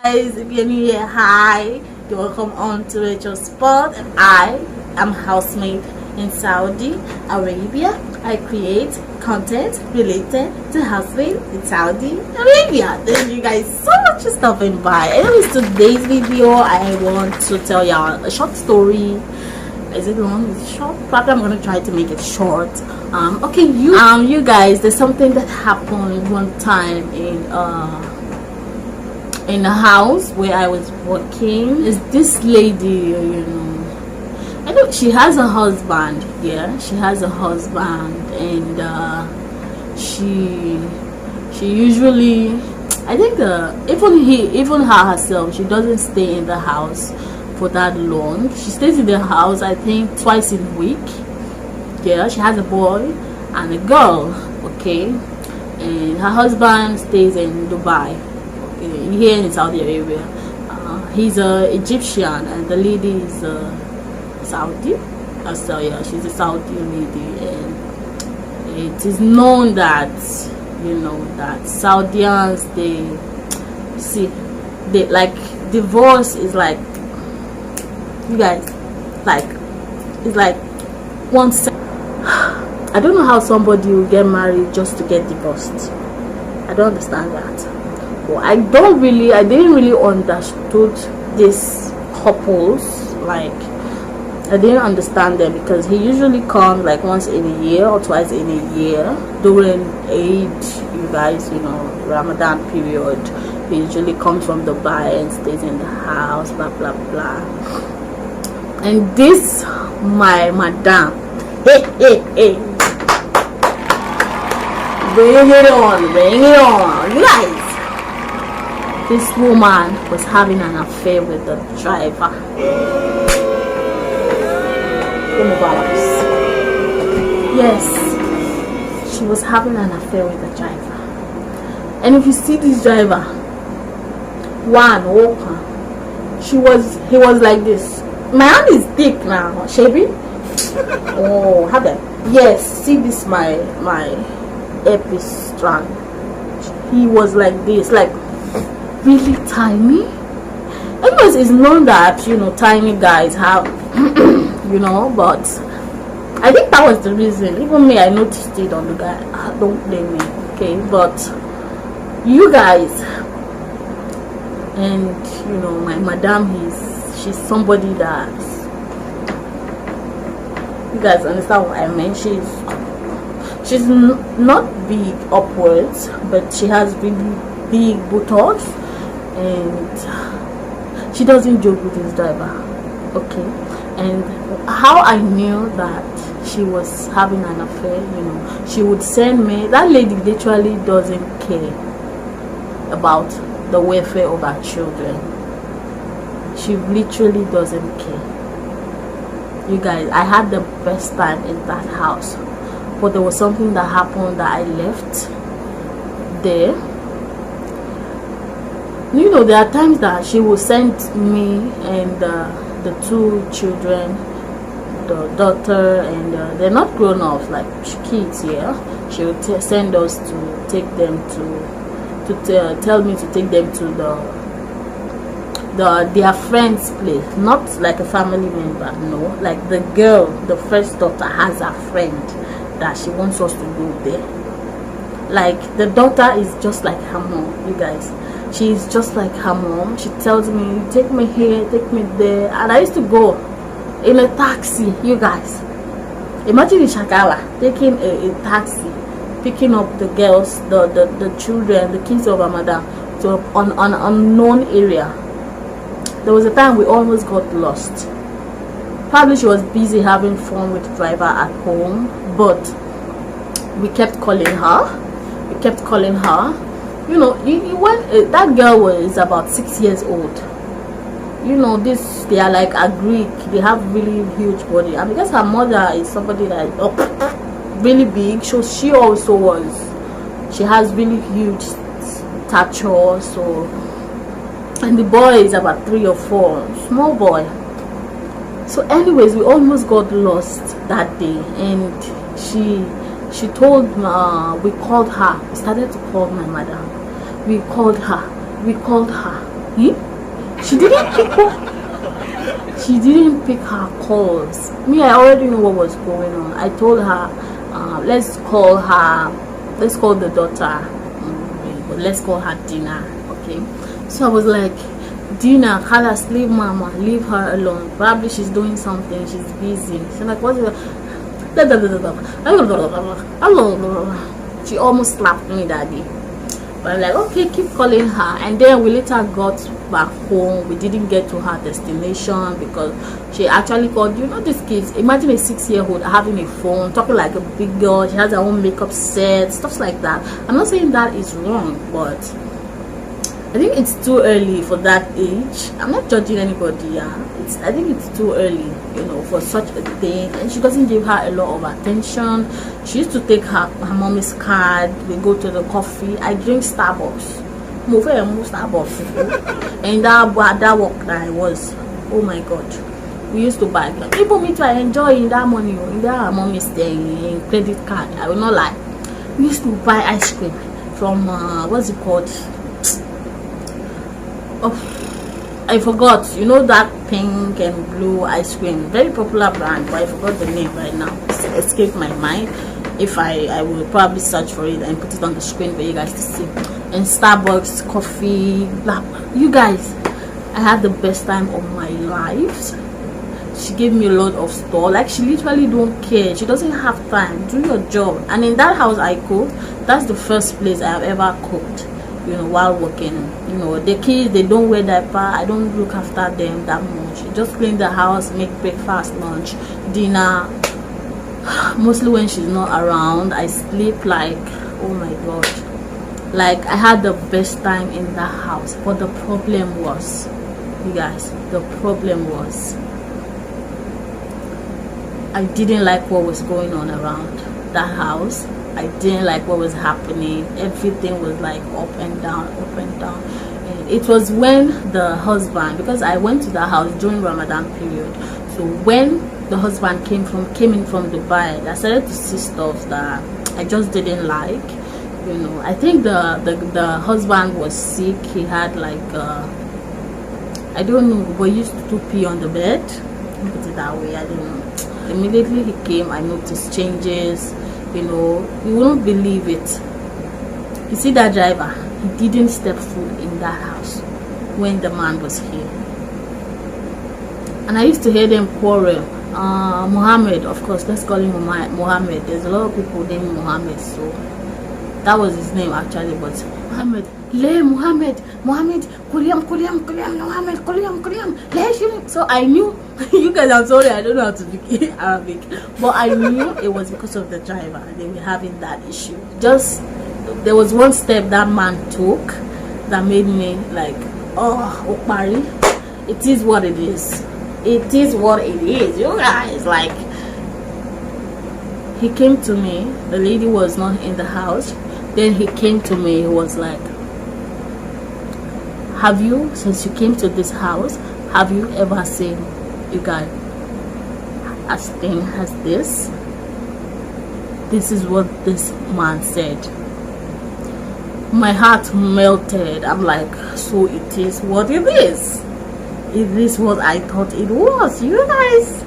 Guys, if you're new here, hi, you're welcome on to Rachel Sport. I am housemaid in Saudi Arabia. I create content related to housemaid in Saudi Arabia. Thank you guys so much for stopping by. Anyways, today's video I want to tell y'all a short story. Is it long? Is it short? Probably I'm gonna try to make it short. Okay, you guys, there's something that happened one time in a house where I was working. Is this lady, I know she has a husband. Yeah, she has a husband, and she usually, I think, even her herself, she doesn't stay in the house for that long. She stays in the house, I think, twice in a week. Yeah, she has a boy and a girl. Okay, and her husband stays in Dubai, here in Saudi Arabia. He's a Egyptian and the lady is Saudi. So yeah, she's a Saudi lady, and it is known that that Saudians, they like, divorce is like, you guys, like, it's like one second. I don't know how somebody will get married just to get divorced. I don't understand that. I didn't really understood these couples. Like, I didn't understand them, because he usually comes like once in a year or twice in a year during Eid, you guys, Ramadan period. He usually comes from Dubai and stays in the house, blah blah blah. And this, my madam, hey, bring it on, you guys. This woman was having an affair with the driver. Yes, she was having an affair with the driver. And if you see this driver, he was like this. My hand is thick now, Shabby. Oh, have that. Yes, see this, my earpiece strand. He was like this, like really tiny. Anyways, it's known that tiny guys have but I think that was the reason. Even me, I noticed it on the guy. Don't blame me, okay? But you guys, and my madam, she's somebody that, you guys understand what I mean. She's not big upwards, but she has really big buttocks, and she doesn't joke with his driver. Okay, and how I knew that she was having an affair, she would send me. That lady literally doesn't care about the welfare of her children. She literally doesn't care. You guys, I had the best time in that house, but there was something that happened that I left there. There are times that she will send me and the two children, the daughter, and they're not grown ups, like kids. Yeah, she will send us to take them tell me to take them to their friend's place. Not like a family member, no, like the girl, the first daughter, has a friend that she wants us to go there. Like, the daughter is just like her mom, you guys. She's just like her mom. She tells me, take me here, take me there. And I used to go in a taxi, you guys. Imagine in Shagala, taking a taxi, picking up the girls, the children, the kids of Ramadan, to an unknown area. There was a time we almost got lost. Probably she was busy having fun with the driver at home, but we kept calling her. When that girl was about 6 years old, they are like a Greek. They have really huge body, and because her mother is somebody that is really big, so she also was. She has really huge stature. So, and the boy is about 3 or 4, small boy. So, anyways, we almost got lost that day, and she told, we called her. We started to call my madam. We called her. Hmm? She didn't pick her. She didn't pick her calls. Me, I already know what was going on. I told her, let's call the daughter. Let's call her Dina. Okay. So I was like, Dina, Khalas, leave Mama, leave her alone. Probably she's doing something. She's busy. She's like, what's it? She almost slapped me that day. But I'm like, okay, keep calling her. And then we later got back home. We didn't get to her destination because she actually called. You know, these kids, imagine a 6-year-old having a phone, talking like a big girl. She has her own makeup set, stuff like that. I'm not saying that is wrong, but I think it's too early for that age. I'm not judging anybody. Yeah, I think it's too early, you know, for such a thing. And she doesn't give her a lot of attention. She used to take her mommy's card. We go to the coffee. I drink Starbucks. Move Starbucks. And that work that I was, oh my God, we used to buy. People me to enjoy in that money, in that mommy's in credit card. I will not lie. We used to buy ice cream from what's it called? Oh, I forgot. You know that pink and blue ice cream, very popular brand, but I forgot the name right now. It's escaped my mind. If I will probably search for it and put it on the screen for you guys to see. And Starbucks, coffee, blah, blah. You guys, I had the best time of my life. She gave me a lot of stuff. Like, she literally don't care. She doesn't have time. Do your job. And in that house I cooked. That's the first place I have ever cooked, you know, while working. You know, the kids, they don't wear diaper. I don't look after them that much. Just clean the house, make breakfast, lunch, dinner. Mostly when she's not around, I sleep like, oh my God, like I had the best time in the house. But the problem was, you guys, the problem was I didn't like what was going on around that house. I didn't like what was happening. Everything was like up and down, up and down. And it was when the husband, because I went to the house during Ramadan period, so when the husband came in from Dubai, I started to see stuff that I just didn't like. You know, I think the husband was sick. He had like I don't know, but he used to pee on the bed. Put it that way. I don't know. Immediately he came, I noticed changes. You know, you won't believe it. You see that driver? He didn't step foot in that house when the man was here. And I used to hear them quarrel. Muhammad, of course, let's call him Muhammad. There's a lot of people named Muhammad, so that was his name actually. But Muhammad, Muhammad, Kuliam, Muhammad, Kuliam, so I knew. You guys, I'm sorry, I don't know how to speak Arabic, but I knew it was because of the driver. They were having that issue. Just there was one step that man took that made me like, oh, Okpari, it is what it is. It is what it is, you guys. Like, he came to me. The lady was not in the house. Then he came to me. He was like, have you, since you came to this house, have you ever seen, you guys, as thing as this? This is what this man said. My heart melted. I'm like, so it is what it is. Is this what I thought it was, you guys?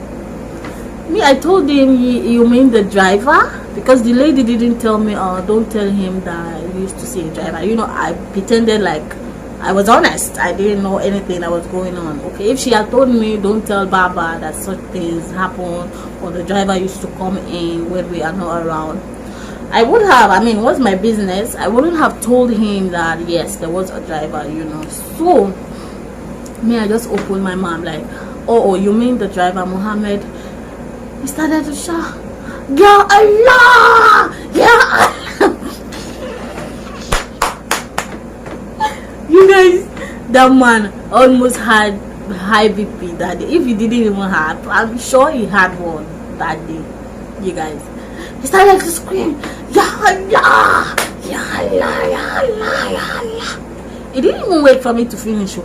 Me, I told him, you mean the driver? Because the lady didn't tell me, oh, don't tell him that you used to see a driver. You know, I pretended like I was honest. I didn't know anything that was going on. Okay, if she had told me, don't tell Baba that such things happen, or the driver used to come in when we are not around, I would have, I mean, what's my business? I wouldn't have told him that, yes, there was a driver, you know. So, me, I just opened my mouth like, oh, you mean the driver, Muhammad? He started to shout, Ya Allah! Ya Allah! You guys, that man almost had high BP that day. If he didn't even have, I'm sure he had one that day. You guys, he started to scream, Ya Allah! Ya Allah! Ya Allah! Ya Allah! He didn't even wait for me to finish.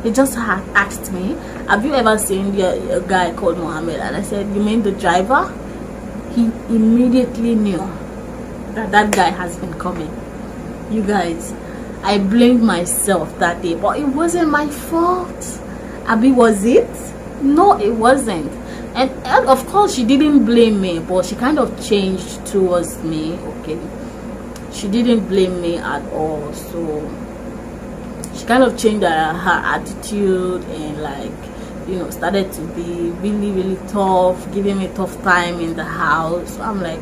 He just asked me, have you ever seen a guy called Muhammad? And I said, you mean the driver? He immediately knew that that guy has been coming. You guys, I blamed myself that day, but it wasn't my fault. Abby, was it? No, it wasn't. And of course she didn't blame me, but she kind of changed towards me. Okay, she didn't blame me at all, so she kind of changed her attitude, and like, you know, started to be really, really tough, giving me a tough time in the house. So I'm like,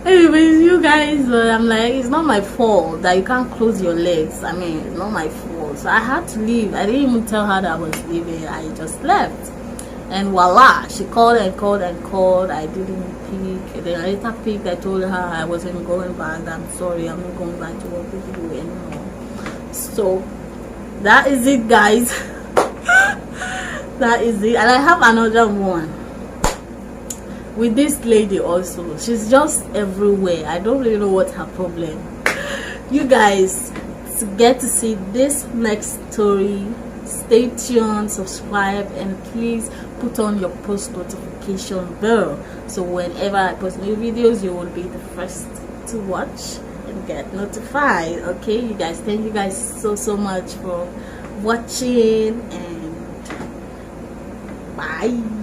anyways, you guys, I'm like, it's not my fault that you can't close your legs. I mean, it's not my fault. So I had to leave. I didn't even tell her that I was leaving. I just left. And voila, she called and called and called. I didn't pick. And then I later picked. I told her I wasn't going back. I'm sorry, I'm not going back to work with you anymore. So that is it, guys. That is it. And I have another one with this lady also. She's just everywhere. I don't really know what her problem. You guys, to get to see this next story, stay tuned, subscribe, and please put on your post notification bell, so whenever I post new videos, you will be the first to watch and get notified. Okay, you guys, thank you guys so much for watching, and bye.